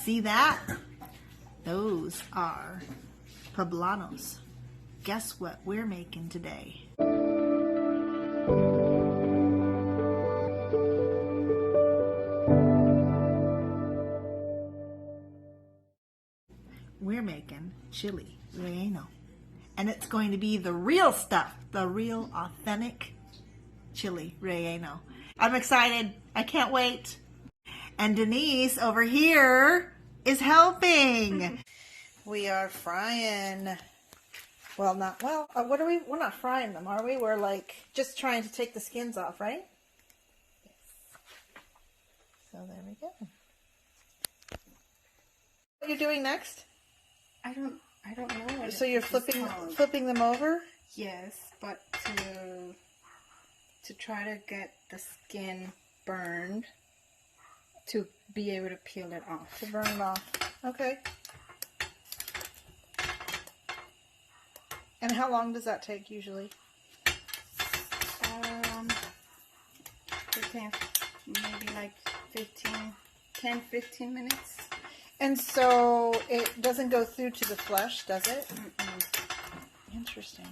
See that? Those are poblanos. Guess what we're making today? We're making chile relleno. And it's going to be the real stuff, the real authentic chile relleno. I'm excited. I can't wait. And Denise over here is helping. We are frying. Well, what are we? We're not frying them, are we? We're like just trying to take the skins off, right? Yes. So there we go. What you're doing next? I don't know. So you're flipping them over? Yes, but to try to get the skin burned, to be able to peel it off. To burn it off. Okay. And how long does that take usually? Maybe like 10-15 minutes. And so it doesn't go through to the flesh, does it? Mm-mm. Interesting.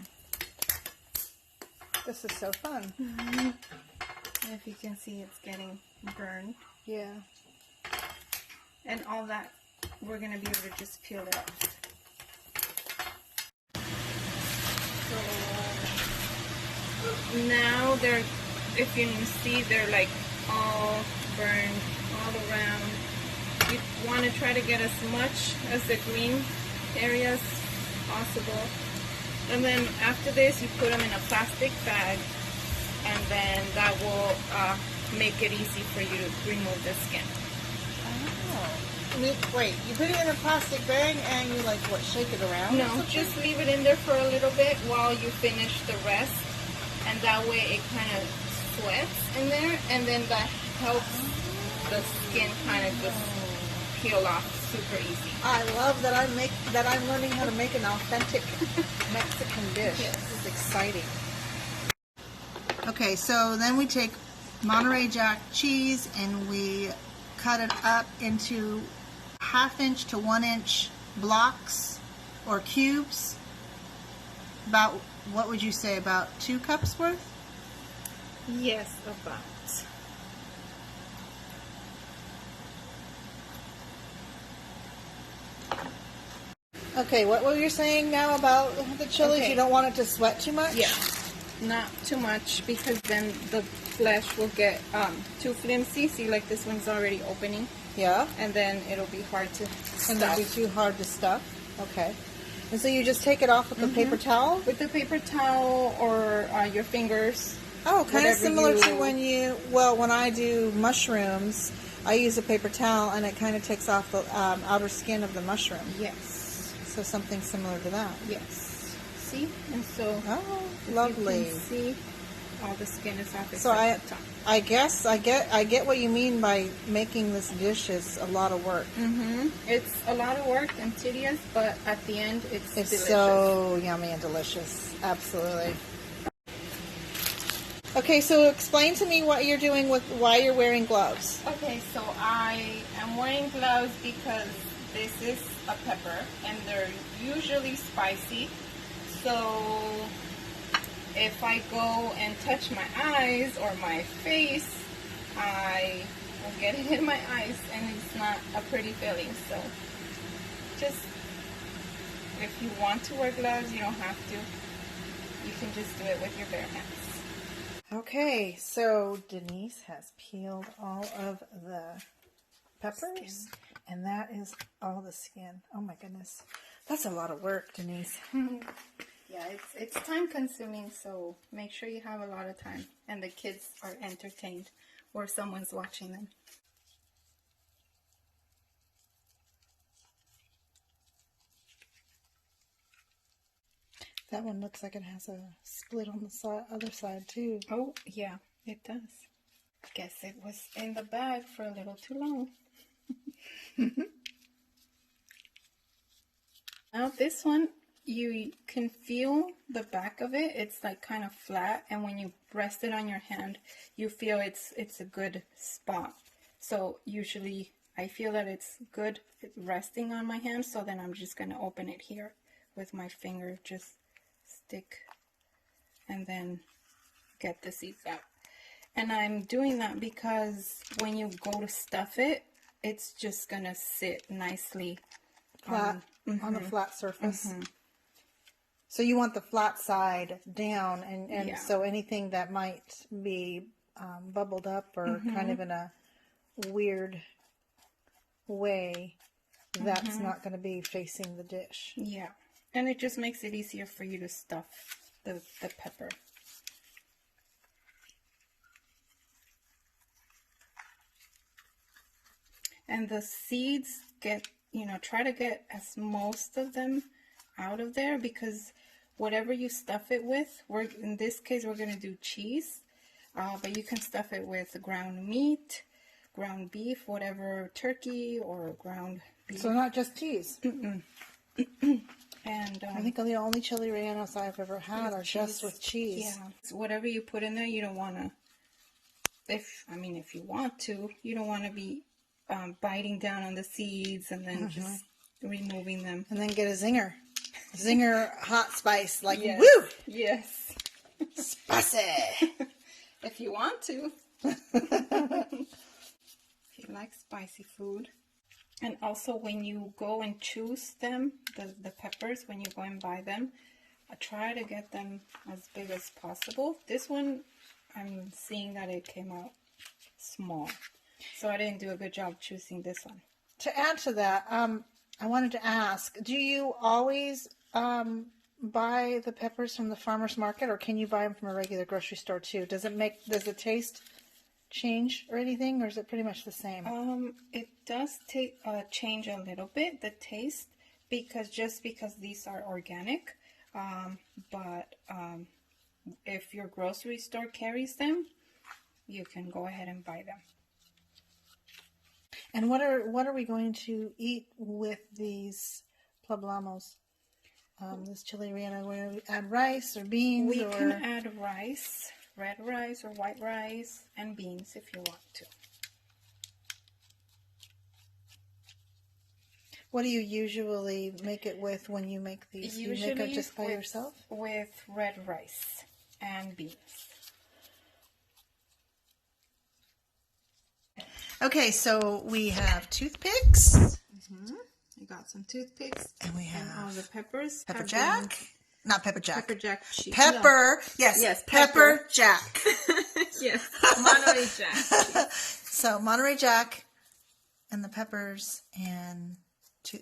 This is so fun. Mm-hmm. If you can see, it's getting burned. Yeah. And all that, we're going to be able to just peel it off. So now they're, if you can see, they're like all burned all around. You want to try to get as much as the green areas possible. And then after this, you put them in a plastic bag, and then that will make it easy for you to remove the skin. Oh. Wait, you put it in a plastic bag and you like, what, shake it around? No, just leave it in there for a little bit while you finish the rest. And that way it kind of sweats in there, and then that helps the skin kind of just peel off super easy. I love that I'm learning how to make an authentic Mexican dish. Yes. This is exciting. Okay, so then we take Monterey Jack cheese and we cut it up into 1/2 to 1 inch blocks or cubes. About, what would you say, about 2 cups worth? Yes, about. Okay, what were you saying now about the chilies? Okay. You don't want it to sweat too much? Yeah, not too much, because then the flesh will get too flimsy. See, like this one's already opening. Yeah. And then it'll be hard to stuff. And it'll be too hard to stuff? Okay. And so you just take it off with a paper towel? With the paper towel or your fingers. Oh, kind of similar to when I do mushrooms, I use a paper towel and it kind of takes off the outer skin of the mushroom. Yes. So something similar to that. Yes. See? And so, oh, lovely. You can see all the skin is off. So I guess I get what you mean by making this dish is a lot of work. Mm-hmm. It's a lot of work and tedious, but at the end it's delicious. So yummy and delicious. Absolutely. Okay, so explain to me what you're doing with why you're wearing gloves. Okay, so I am wearing gloves because this is a pepper and they're usually spicy. So if I go and touch my eyes or my face, I will get it in my eyes and it's not a pretty feeling. So just, if you want to wear gloves, you don't have to. You can just do it with your bare hands. Okay, so Denise has peeled all of the peppers, and that is all the skin. Oh my goodness. That's a lot of work, Denise. Yeah, it's time consuming, so make sure you have a lot of time and the kids are entertained or someone's watching them. That one looks like it has a split on the other side too. Oh, yeah, it does. Guess it was in the bag for a little too long. Now this one, you can feel the back of it. It's like kind of flat, and when you rest it on your hand, you feel it's a good spot. So usually I feel that it's good resting on my hand, so then I'm just going to open it here with my finger, just stick and then get the seeds out. And I'm doing that because when you go to stuff it, it's just going to sit nicely Flat on the flat surface. So you want the flat side down, and Yeah. so anything that might be bubbled up or kind of in a weird way, that's not going to be facing the dish. Yeah, and it just makes it easier for you to stuff the pepper. And the seeds try to get as most of them out of there, because whatever you stuff it with, in this case we're going to do cheese, but you can stuff it with ground meat, ground beef, whatever, turkey or ground beef. So not just cheese. And I think the only chili rellenos I've ever had are just with cheese. Yeah, so whatever you put in there, you don't want to, if you want to, you don't want to be biting down on the seeds and then just removing them. And then get a zinger. Zinger hot spice, like, Yes. woo! Yes. Spicy! If you want to. If you like spicy food. And also when you go and choose them, the peppers, when you go and buy them, try to get them as big as possible. This one, I'm seeing that it came out small. So I didn't do a good job choosing this one. To add to that, I wanted to ask, do you always buy the peppers from the farmer's market, or can you buy them from a regular grocery store too? Does the taste change or anything, or is it pretty much the same? It does change a little bit, the taste, because these are organic. But if your grocery store carries them, you can go ahead and buy them. And what are we going to eat with these poblamos? This chili relleno, where we add rice or beans? We can add rice, red rice or white rice, and beans if you want to. What do you usually make it with when you make these? Do you make it just by yourself? With red rice and beans. Okay, so we have toothpicks. I got some toothpicks. And we have all the peppers. Pepper jack. Not pepper jack. Pepper jack cheese. Pepper. No. Yes, pepper jack. Yes, Monterey Jack. So Monterey Jack and the peppers and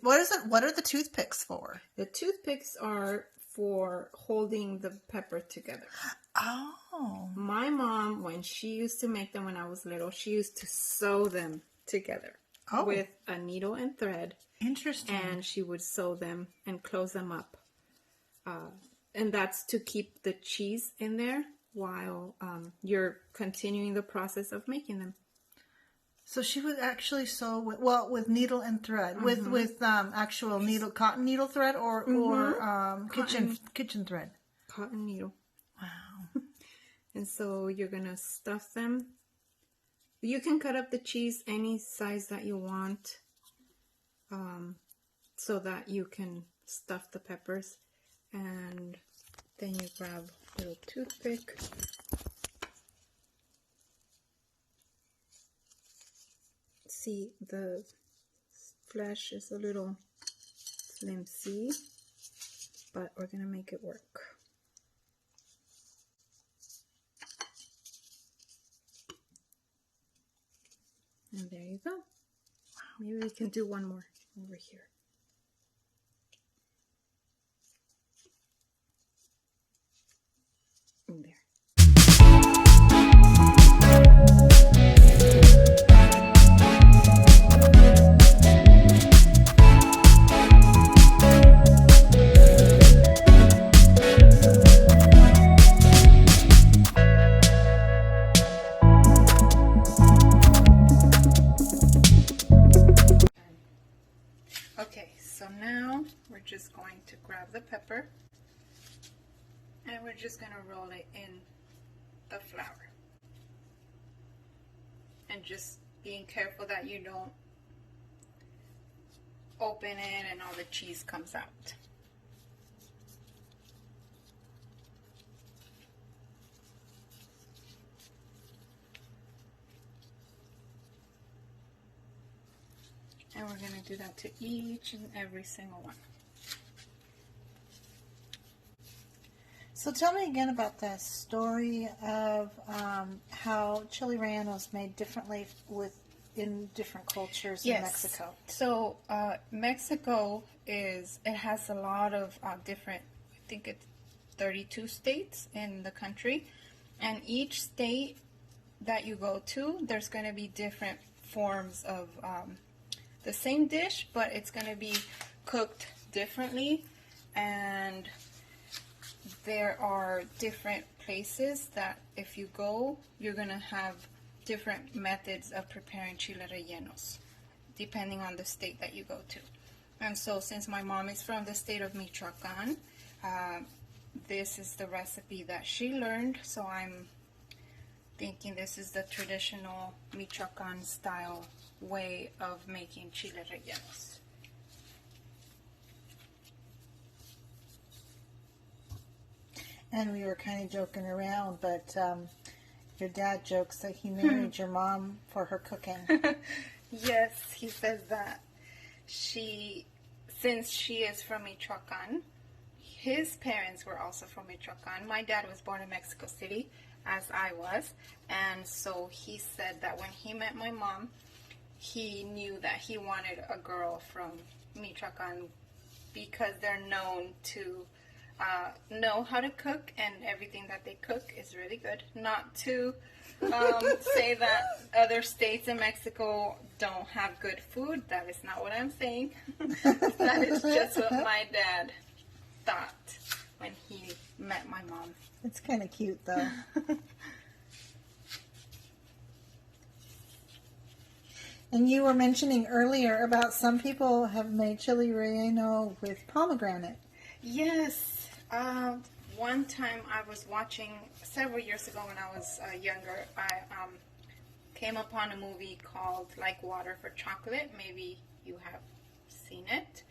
what is it? What are the toothpicks for? The toothpicks are for holding the pepper together. Oh. My mom, when she used to make them when I was little, she used to sew them together with a needle and thread. Interesting. And she would sew them and close them up. And that's to keep the cheese in there while you're continuing the process of making them. So she would actually sew with needle and thread, with actual cotton needle thread or kitchen thread. Cotton needle. Wow. And so you're gonna stuff them. You can cut up the cheese any size that you want, so that you can stuff the peppers. And then you grab a little toothpick. See, the flesh is a little flimsy, but we're gonna make it work. And there you go. Wow. Maybe we can do one more over here. In there. Okay, so now we're just going to grab the pepper and we're just going to roll it in the flour. And just being careful that you don't open it and all the cheese comes out. And we're going to do that to each and every single one. So tell me again about the story of how chili rellenos made differently in different cultures in Mexico. So Mexico it has a lot of different, I think it's 32 states in the country. And each state that you go to, there's going to be different forms of the same dish, but it's going to be cooked differently. And there are different places that if you go, you're going to have different methods of preparing chile rellenos, depending on the state that you go to. And so since my mom is from the state of Michoacan, this is the recipe that she learned. So I'm thinking this is the traditional Michoacan style way of making chile rellenos. And we were kind of joking around, but your dad jokes that he married your mom for her cooking. Yes, he says that since she is from Michoacan, his parents were also from Michoacan. My dad was born in Mexico City, as I was, and so he said that when he met my mom, he knew that he wanted a girl from Michoacan because they're known to know how to cook, and everything that they cook is really good. Not to say that other states in Mexico don't have good food. That is not what I'm saying. That is just what my dad thought when he met my mom. It's kind of cute, though. And you were mentioning earlier about some people have made chili relleno with pomegranate. Yes. One time I was watching, several years ago when I was younger, I came upon a movie called Like Water for Chocolate. Maybe you have seen it.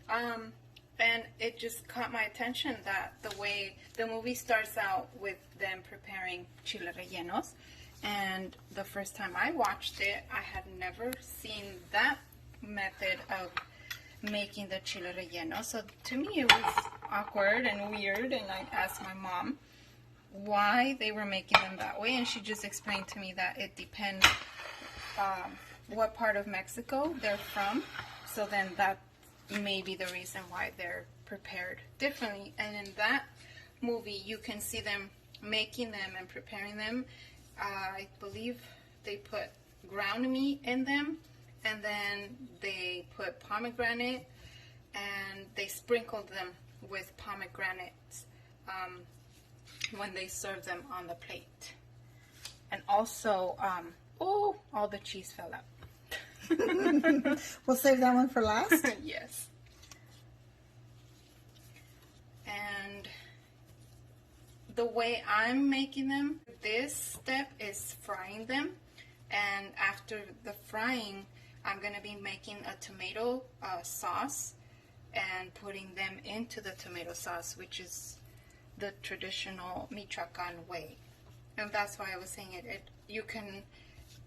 And it just caught my attention that the way the movie starts out with them preparing chile rellenos. And the first time I watched it, I had never seen that method of making the chile relleno. So to me it was awkward and weird, and I asked my mom why they were making them that way, and she just explained to me that it depends what part of Mexico they're from. So then that may be the reason why they're prepared differently. And in that movie you can see them making them and preparing them. I believe they put ground meat in them, and then they put pomegranate, and they sprinkled them with pomegranates when they serve them on the plate. And also, all the cheese fell out. We'll save that one for last. Yes. And the way I'm making them, this step is frying them. And after the frying, I'm going to be making a tomato sauce and putting them into the tomato sauce, which is the traditional Michoacan way. And that's why I was saying you can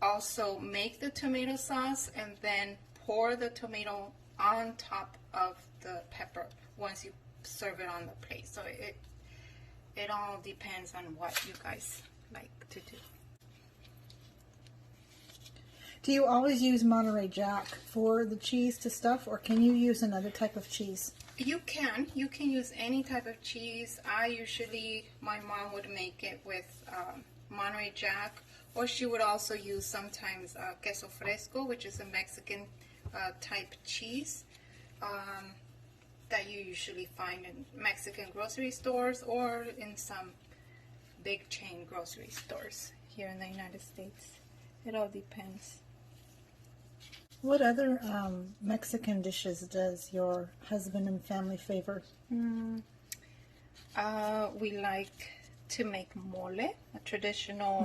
also make the tomato sauce and then pour the tomato on top of the pepper once you serve it on the plate. So it all depends on what you guys like to do. Do you always use Monterey Jack for the cheese to stuff, or can you use another type of cheese? You can use any type of cheese. My mom would make it with Monterey Jack, or she would also use sometimes queso fresco, which is a Mexican type cheese that you usually find in Mexican grocery stores or in some big chain grocery stores here in the United States. It all depends. What other Mexican dishes does your husband and family favor? We like to make mole, a traditional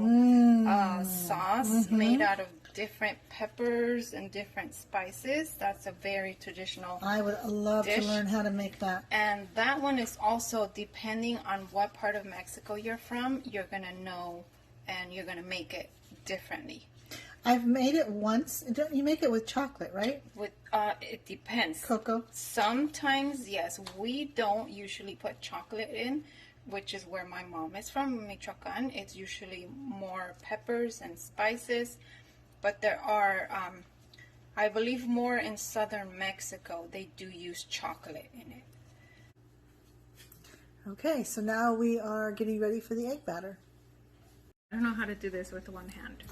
sauce made out of different peppers and different spices. That's a very traditional I would love dish. to learn how to make that. And that one is also depending on what part of Mexico you're from, you're going to know and you're going to make it differently. I've made it once. Don't you make it with chocolate, right? With it depends. Cocoa? Sometimes, yes. We don't usually put chocolate in, which is where my mom is from, Michoacan. It's usually more peppers and spices. But there are, I believe more in southern Mexico, they do use chocolate in it. Okay, so now we are getting ready for the egg batter. I don't know how to do this with one hand.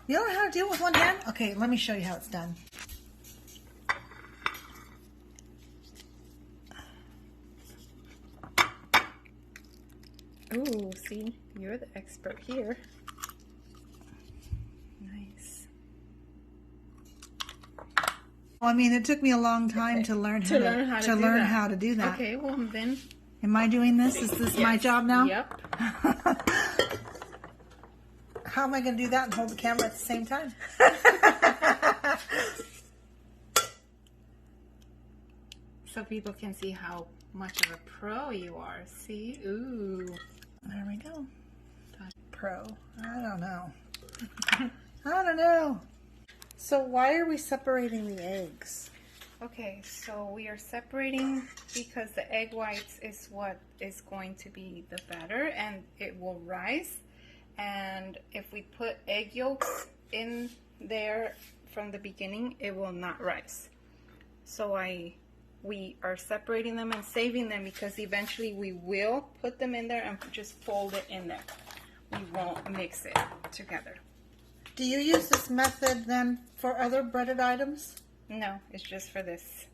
You don't know how to do it with one hand? Okay, let me show you how it's done. Ooh, see, you're the expert here. Nice. Well, I mean, it took me a long time to learn how to do that. Okay, well then. Am I doing this? Is this my job now? Yep. How am I going to do that and hold the camera at the same time? So people can see how much of a pro you are. See? Ooh. There we go. Pro. I don't know. I don't know. So why are we separating the eggs? Okay, so we are separating because the egg whites is what is going to be the batter and it will rise. And if we put egg yolks in there from the beginning, it will not rise. So we are separating them and saving them because eventually we will put them in there and just fold it in there. We won't mix it together. Do you use this method then for other breaded items? No, it's just for this.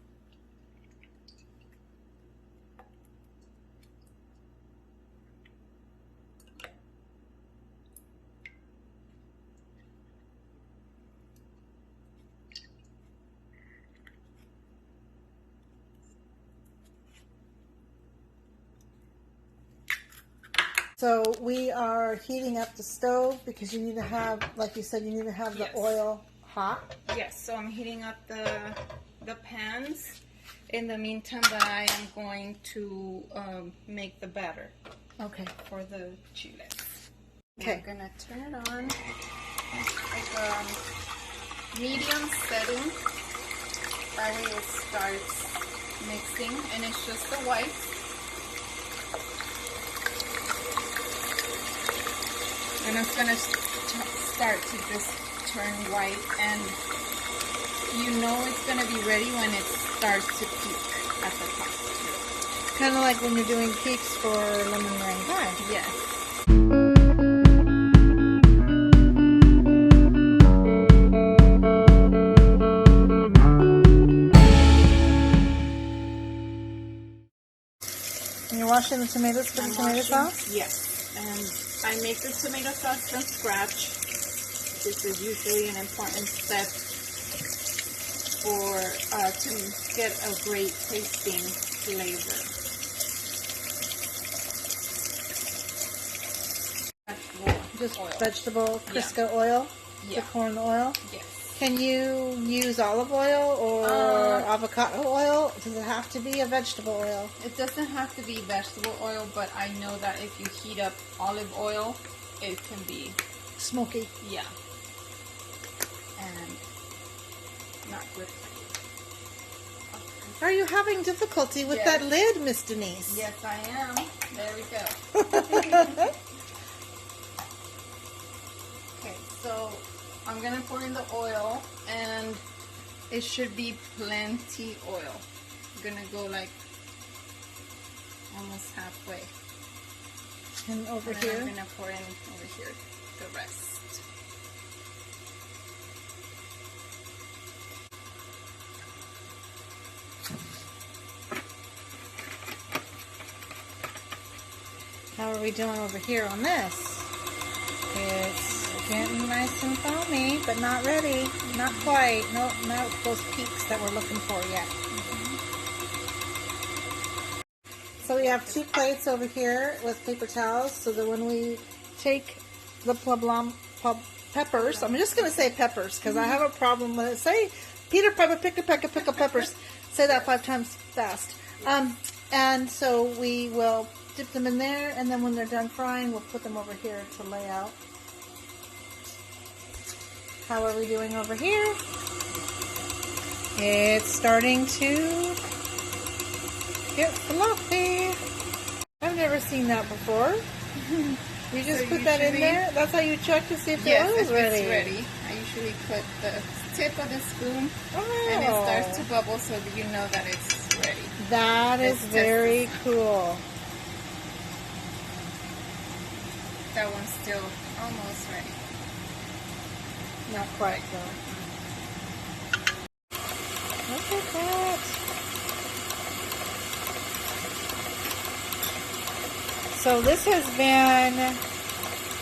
So we are heating up the stove because you need to have, like you said, you need to have the oil hot. Yes, so I'm heating up the pans. In the meantime, that I am going to make the batter. Okay. For the chiles. Okay. I'm gonna turn it on. Like a medium setting. That way it starts mixing, and it's just the whites. And it's gonna start to just turn white, and you know it's gonna be ready when it starts to peak at the top. Kind of like when you're doing peaks for lemon meringue pie. Yes. And you're washing the tomatoes for the tomato sauce? Yes. And I make the tomato sauce from scratch. This is usually an important step for to get a great tasting flavor. Just vegetable Crisco oil? Yeah. The corn oil? Yes. Can you use olive oil or avocado oil? Does it have to be a vegetable oil? It doesn't have to be vegetable oil, but I know that if you heat up olive oil, it can be smoky. Yeah. And not good for you. Are you having difficulty with that lid, Miss Denise? Yes, I am. There we go. Okay, so I'm gonna pour in the oil, and it should be plenty oil. I'm gonna go like almost halfway. And over and here? I'm gonna pour in over here the rest. How are we doing over here on this? It's getting nice and foamy, but not ready. Not quite. No, not those peaks that we're looking for yet. So we have 2 plates over here with paper towels, so that when we take the peppers. I'm just going to say peppers because I have a problem with it. Say, Peter Pepper, pick a peck of pickle peppers. Say that 5 times fast. And so we will dip them in there, and then when they're done frying, we'll put them over here to lay out. How are we doing over here? It's starting to get fluffy. I've never seen that before. You just put that in there? That's how you check to see if the oil's ready? It's ready. I usually put the tip of the spoon and it starts to bubble so that you know that it's ready. That is very cool. That one's still almost ready. Not quite though. Look at that. So this has been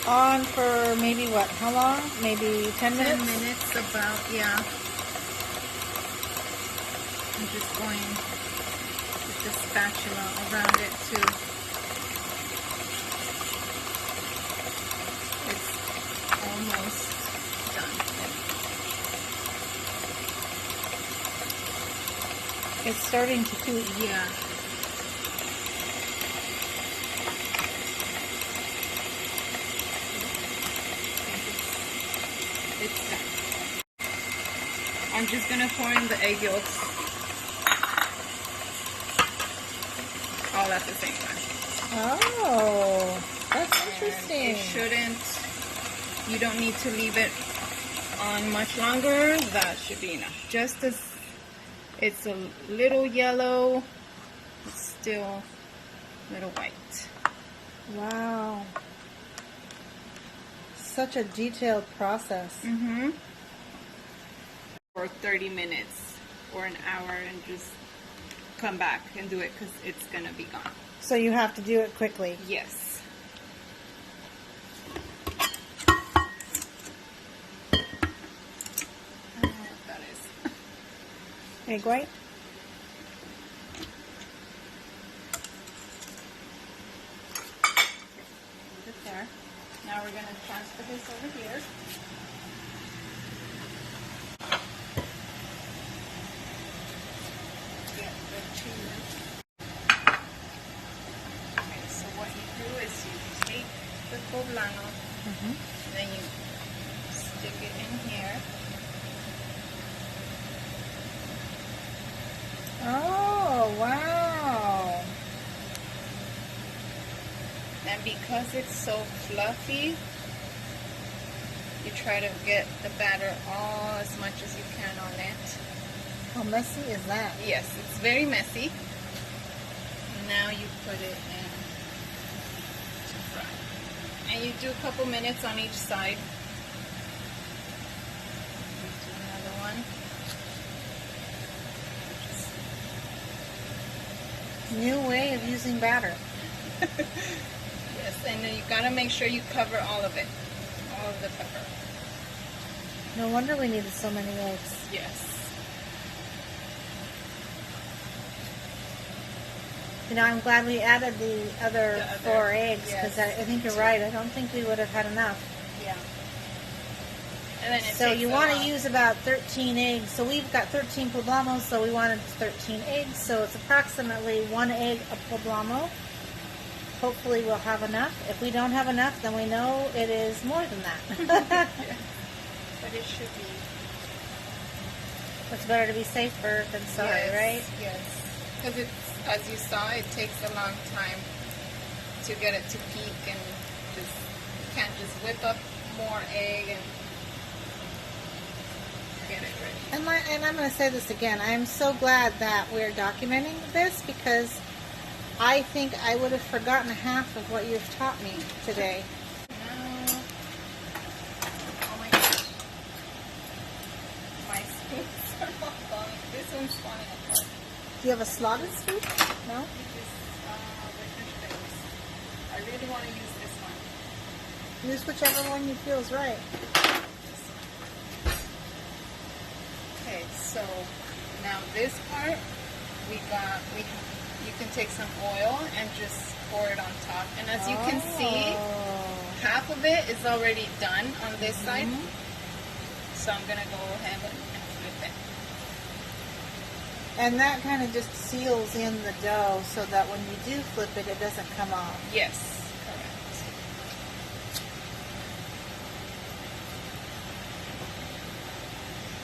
on for maybe what? How long? Maybe 10 minutes? 10 minutes about, yeah. I'm just going with the spatula around it too. It's almost done. It's starting to cook. Yeah. It's done. I'm just gonna pour in the egg yolks all at the same time. Oh, that's interesting. It shouldn't, you don't need to leave it on much longer. That should be enough. Just as it's a little yellow, it's still a little white. Wow. Such a detailed process. Mm-hmm. For 30 minutes or an hour and just come back and do it because it's going to be gone. So you have to do it quickly. Yes. I don't know what that is. Egg white? Put it there. Now we're going to transfer this over here. Get the cheese. Okay, so what you do is you take the poblano, and then you stick it in here. Oh, wow. And because it's so fluffy, you try to get the batter all as much as you can on it. How messy is that? Yes, it's very messy. Now you put it in to fry. And you do a couple minutes on each side. Do another one. New way of using batter. Yes, and then you gotta make sure you cover all of it. All of the pepper. No wonder we needed so many eggs. Yes. You know, I'm glad we added the other 4 eggs because yes. I think you're right. I don't think we would have had enough. Yeah. And then it So takes you a want while. to use about 13 eggs. So we've got 13 poblamos, so we wanted 13 eggs. So it's approximately 1 egg a poblamo. Hopefully we'll have enough. If we don't have enough, then we know it is more than that. Yeah. But it should be. It's better to be safer than sorry, Yes, right? Yes. Because it's, as you saw, it takes a long time to get it to peak, and just you can't just whip up more egg and get it ready. And I'm going to say this again. I'm so glad that we're documenting this because I think I would have forgotten half of what you've taught me today. Now, oh my gosh, my spoons are not falling. This one's falling apart. Do you have a slotted scoop? No? This I really want to use this one. Use whichever one you feel is right. Okay, so now this part you can take some oil and just pour it on top. And as you can see, half of it is already done on this side. So I'm gonna go ahead and flip it. And that kind of just seals in the dough so that when you do flip it, it doesn't come off. Yes, correct.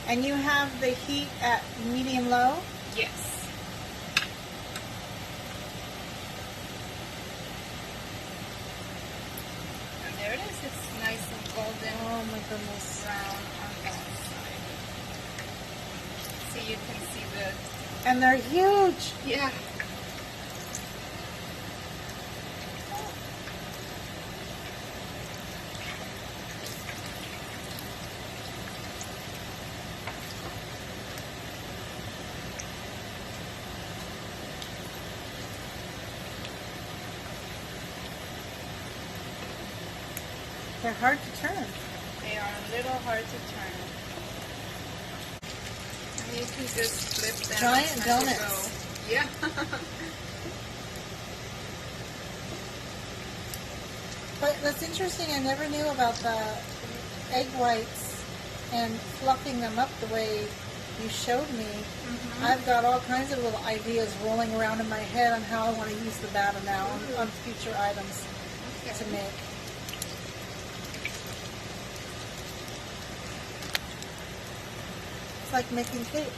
And you have the heat at medium-low? Yes. And there it is. It's nice and golden. Oh my goodness. Brown on that side. So you can see the... And they're huge. Yeah. They're hard to turn. They are a little hard to turn. And you can just flip them. Giant as you donuts. go. Yeah. But that's interesting. I never knew about the egg whites and fluffing them up the way you showed me. I've got all kinds of little ideas rolling around in my head on how I want to use the batter now on future items to make. It's like making cake.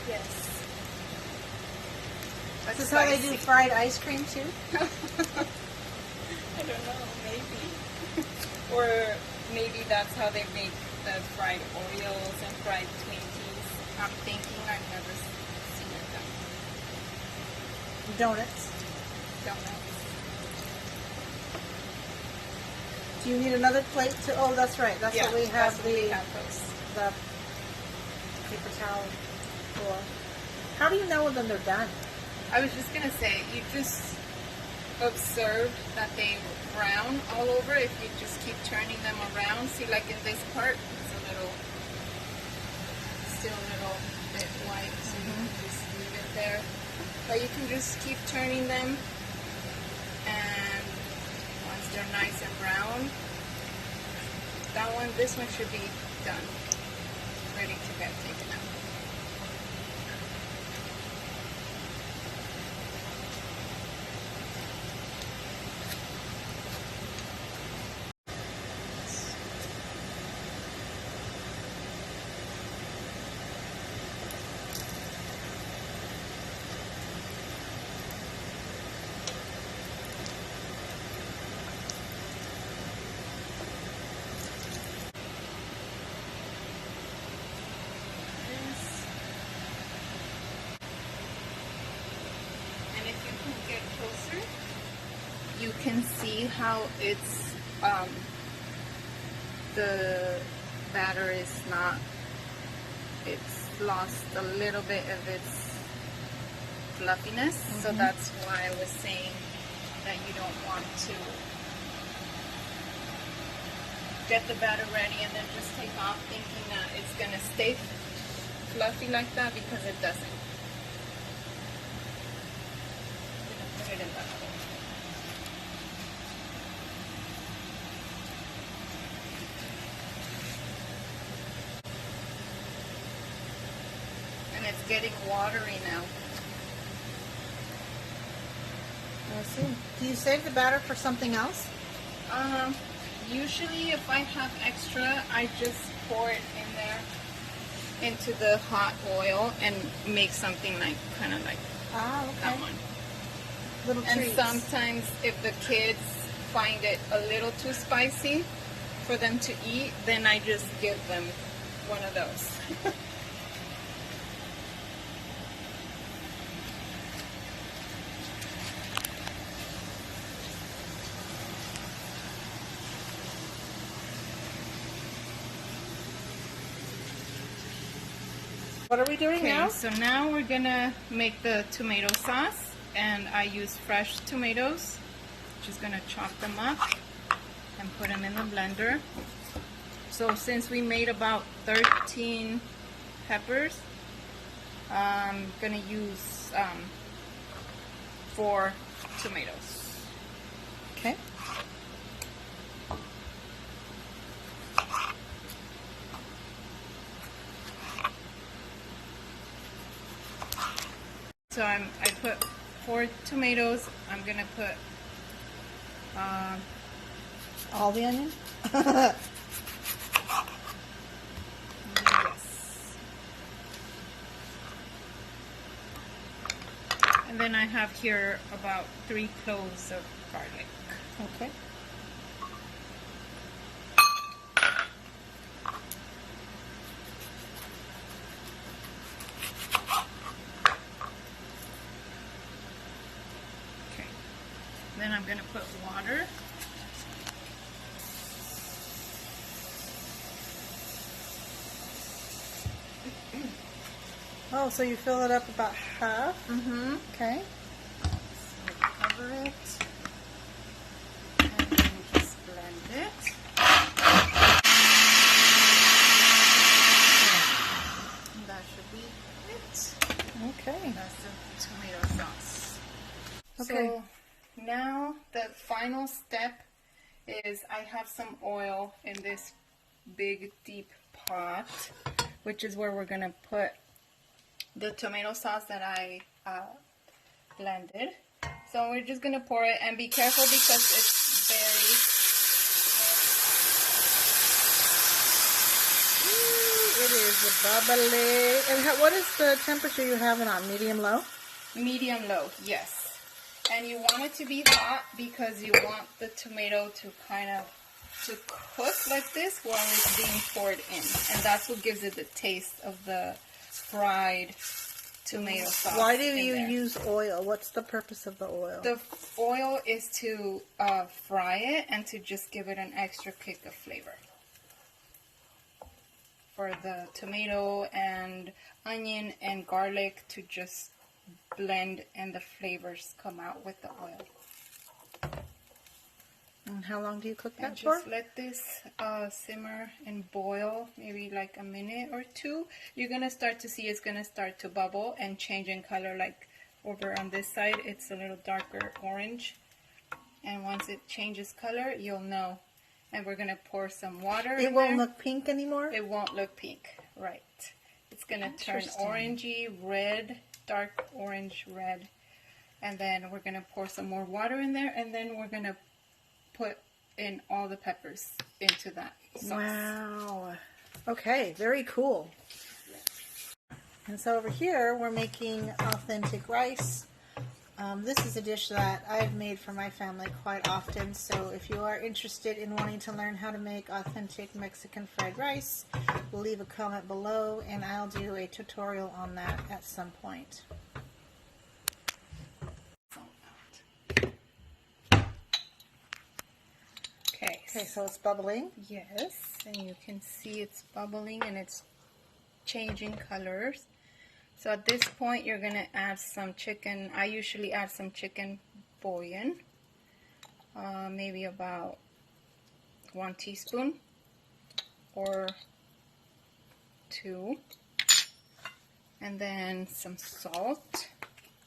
Yes. Is this how they do fried ice cream too? I don't know, maybe. Or maybe that's how they make the fried Oreos and fried Twinkies. I'm thinking I've never seen it done. Donuts. Donuts. Do you need another plate to? Oh, that's right. That's what we have. That's what we have those. The paper towel for. How do you know when they're done? I was just gonna say, you just observe that they brown all over if you just keep turning them around. See, like in this part, it's still a little bit white, so you can just leave it there. But you can just keep turning them, and once they're nice and brown, this one should be done, ready to get taken out. You can see how it's the batter is not, it's lost a little bit of its fluffiness, so that's why I was saying that you don't want to get the batter ready and then just take off thinking that it's going to stay fluffy like that, because it doesn't. Put it in that oven. And it's getting watery now. I see. Do you save the batter for something else? Usually if I have extra, I just pour it in there into the hot oil and make something like, kind of like that one. Little treats. And sometimes if the kids find it a little too spicy for them to eat, then I just give them one of those. What are we doing now? So now we're gonna make the tomato sauce, and I use fresh tomatoes. Just gonna chop them up and put them in the blender. So since we made about 13 peppers, I'm gonna use 4 tomatoes. Okay. So I put 4 tomatoes. I'm gonna put all the onion? yes. And then I have here about 3 cloves of garlic. Okay. Okay. Then I'm gonna put water. Oh, so you fill it up about half? Mm-hmm. Okay. So cover it. And then just blend it. And that should be it. Okay. That's the tomato sauce. Okay. So now the final step is I have some oil in this big deep pot, which is where we're gonna put the tomato sauce that I blended. So we're just gonna pour it, and be careful because it's very It is bubbly. And what is the temperature you have it on? Medium low? medium low, yes. And you want it to be hot because you want the tomato to kind of cook like this while it's being poured in, and that's what gives it the taste of the fried tomato sauce. Why do you use oil? What's the purpose of the oil? The oil is to fry it and to just give it an extra kick of flavor. For the tomato and onion and garlic to just blend and the flavors come out with the oil. And how long do you cook And that for? just let this simmer and boil maybe like a minute or 2. You're going to start to see it's going to start to bubble and change in color. Like over on this side, it's a little darker orange. And once it changes color, you'll know. And we're going to pour some water in It won't there. look pink anymore? It won't look pink, right. It's going to turn orangey, red, dark orange red. And then we're going to pour some more water in there, and then we're going to put in all the peppers into that sauce. Wow. Okay, very cool. And so over here, we're making authentic rice. This is a dish that I've made for my family quite often, so if you are interested in wanting to learn how to make authentic Mexican fried rice, leave a comment below and I'll do a tutorial on that at some point. Okay, so it's bubbling. Yes, and you can see it's bubbling and it's changing colors. So at this point, you're going to add some chicken. I usually add some chicken bouillon, maybe about 1 teaspoon or 2. And then some salt.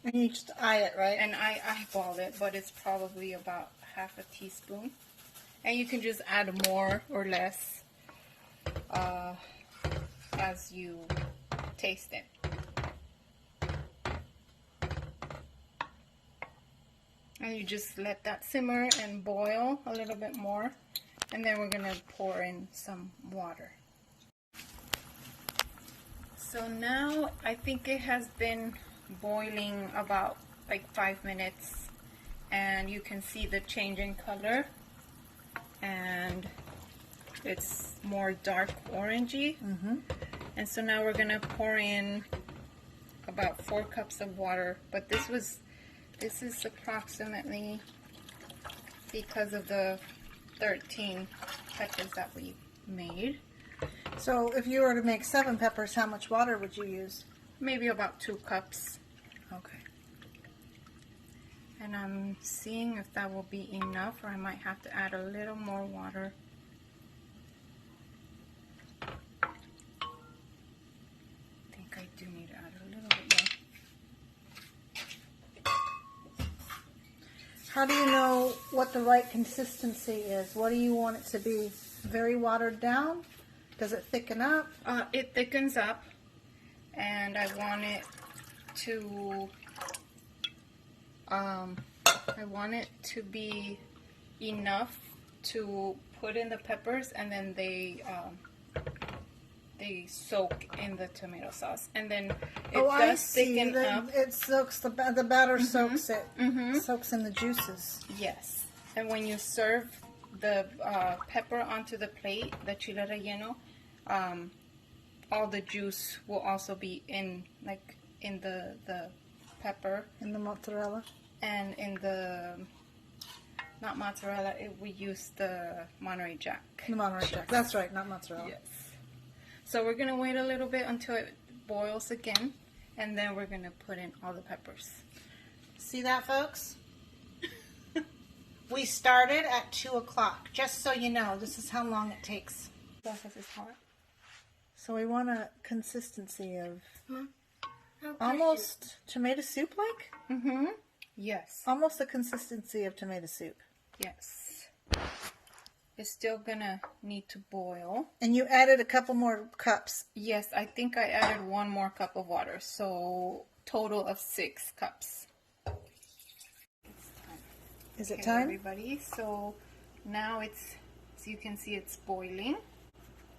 And you just eye it, right? And I eyeball it, but it's probably about half a teaspoon. And you can just add more or less as you taste it. And you just let that simmer and boil a little bit more. And then we're going to pour in some water. So now I think it has been boiling about like 5 minutes. And you can see the change in color. And it's more dark orangey. And so now we're going to pour in about 4 cups of water. But this is approximately, because of the 13 peppers that we made. So if you were to make 7 peppers, how much water would you use? Maybe about 2 cups. Okay. And I'm seeing if that will be enough, or I might have to add a little more water. I think I do need to add a little bit more. How do you know what the right consistency is? What do you want it to be? Very watered down? Does it thicken up? It thickens up, and I want it to I want it to be enough to put in the peppers, and then they soak in the tomato sauce, and then it does thicken up. It soaks the batter soaks it soaks in the juices. Yes, and when you serve the pepper onto the plate, the chile relleno, all the juice will also be in the pepper, In the mozzarella. and in the not mozzarella. We use the Monterey Jack. The Monterey Jack. That's right, not mozzarella. Yes. So we're gonna wait a little bit until it boils again, and then we're gonna put in all the peppers. See that, folks? We started at 2 o'clock. Just so you know, this is how long it takes. Because it's hot. So we want a consistency of How almost tomato soup like? Mm-hmm. Yes. Almost the consistency of tomato soup. Yes. It's still gonna need to boil. And you added a couple more cups. Yes, I think I added 1 more cup of water, so total of 6 cups. It's time. Is it Okay, time? everybody? So now it's, as you can see, it's boiling.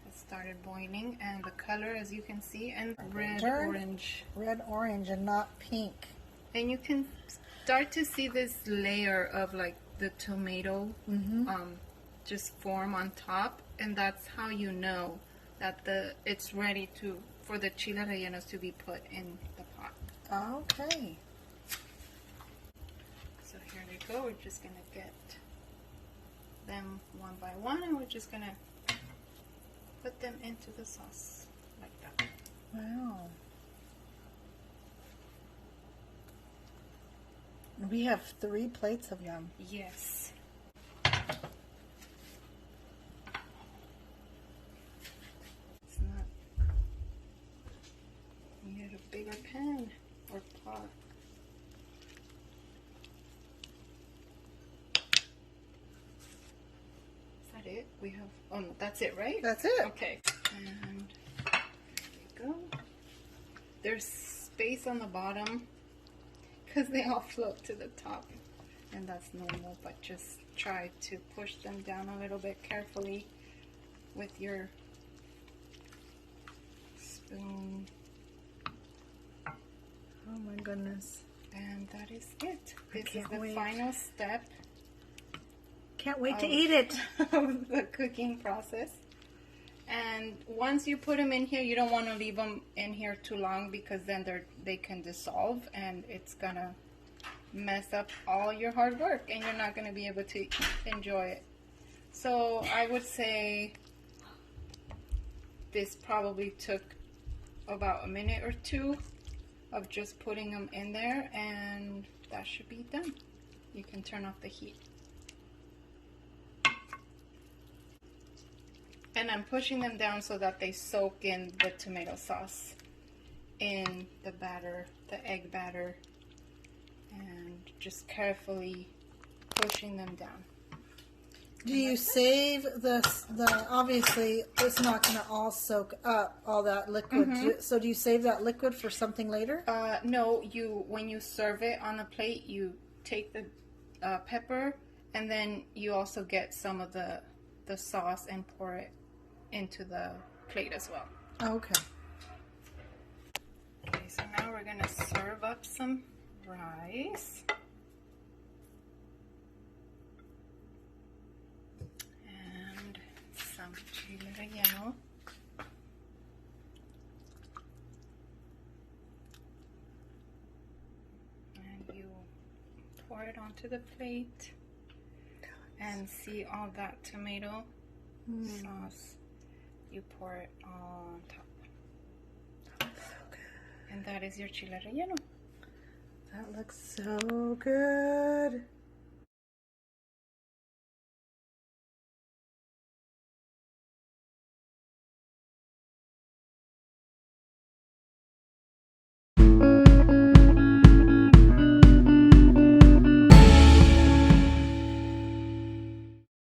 It started boiling, and the color, as you can see, and orange. Red, orange, and not pink. And you can start to see this layer of like the tomato just form on top, and that's how you know that it's ready for the chile rellenos to be put in the pot. Okay. So here they go. We're just gonna get them one by one, and we're just gonna put them into the sauce like that. Wow. We have 3 plates of them. Yes. It's not. You need a bigger pan or pot. Is that it? We have. Oh no, that's it, right? That's it. Okay. And there you go. There's space on the bottom because they all float to the top, and that's normal, but just try to push them down a little bit carefully with your spoon. Oh my goodness. And that is it. This is can't the wait. final step Can't wait to eat it. of the cooking process. And once you put them in here, you don't want to leave them in here too long, because then they can dissolve, and it's gonna mess up all your hard work, and you're not gonna be able to enjoy it. So I would say this probably took about a minute or 2 of just putting them in there, and that should be done. You can turn off the heat. And I'm pushing them down so that they soak in the tomato sauce in the batter, the egg batter, and just carefully pushing them down. Do you save the obviously it's not going to all soak up all that liquid. So do you save that liquid for something later? No, when you serve it on a plate, you take the pepper, and then you also get some of the sauce and pour it into the plate as well. Okay. Okay, so now we're gonna serve up some rice. And some chile relleno. And you pour it onto the plate and see all that tomato sauce. You pour it on top. That looks so good. And that is your chile relleno. That looks so good.